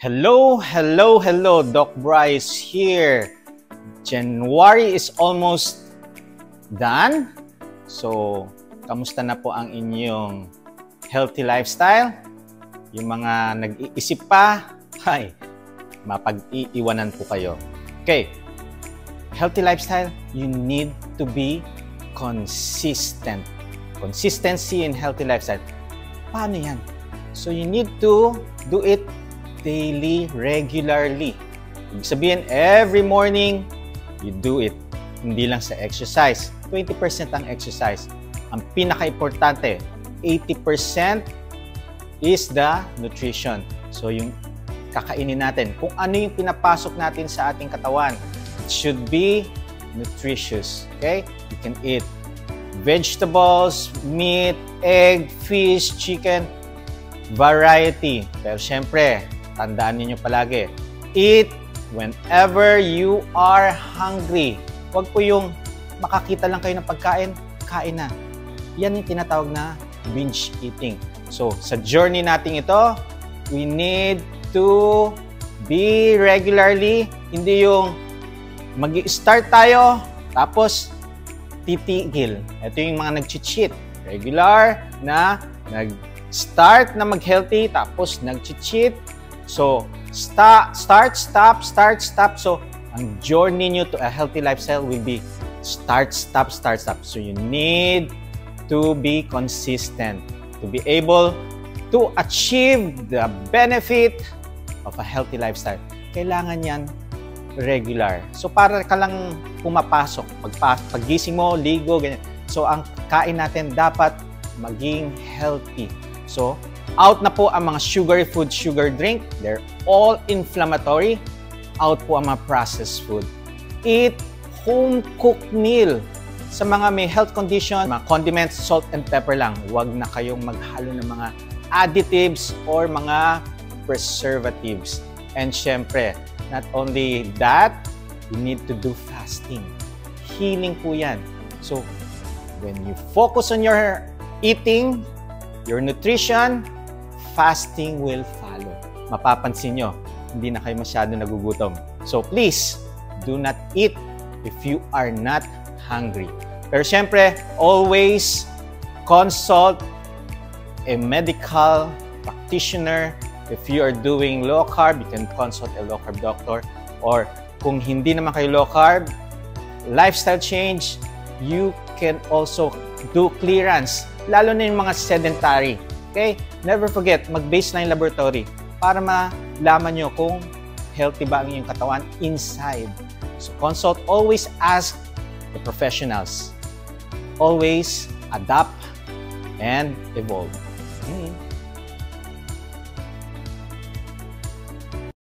Hello, hello, hello. Doc Bryce here. January is almost done. So, kamusta na po ang inyong healthy lifestyle? Yung mga nag-iisip pa, mapag-iiwanan po kayo. Okay, healthy lifestyle, you need to be consistent. Consistency in healthy lifestyle. Paano yan? So, you need to do it daily, regularly. Ibig sabihin, every morning, you do it. Hindi lang sa exercise. 20% ang exercise. Ang pinaka-importante, 80% is the nutrition. So, yung kakainin natin. Kung ano yung pinapasok natin sa ating katawan, it should be nutritious. Okay? You can eat vegetables, meat, egg, fish, chicken, variety. Pero syempre, tandaan niyo palagi, eat whenever you are hungry. Huwag po yung makakita lang kayo ng pagkain, kain na. Yan yung tinatawag na binge eating. So, sa journey natin ito, we need to be regularly, hindi yung mag-start tayo, tapos titigil. Ito yung mga nag-cheat. Regular na nag-start na mag-healthy, tapos nag-cheat. So, start, stop. So, ang journey nyo to a healthy lifestyle will be start, stop. So, you need to be consistent to be able to achieve the benefit of a healthy lifestyle. Kailangan yan regular. So, para ka lang pumapasok. Paggising mo, ligo, ganyan. So, ang kain natin dapat maging healthy. So, out na po ang mga sugary food, sugar drink. They're all inflammatory. Out po ang mga processed food. Eat home-cooked meal. Sa mga may health condition, mga condiments, salt and pepper lang. Huwag na kayong maghalo ng mga additives or mga preservatives. And syempre, not only that, you need to do fasting. Healing po yan. So, when you focus on your eating, your nutrition, fasting will follow. Mapapansin nyo, hindi na kayo masyado nagugutom. So please, do not eat if you are not hungry. Pero syempre, always consult a medical practitioner. If you are doing low carb, you can consult a low carb doctor. Or kung hindi naman kayo low carb, lifestyle change, you can also do clearance. Lalo na yung mga sedentary. Okay? Never forget, mag-baseline laboratory para malaman nyo kung healthy ba ang iyong katawan inside. So, consult. Always ask the professionals. Always adapt and evolve.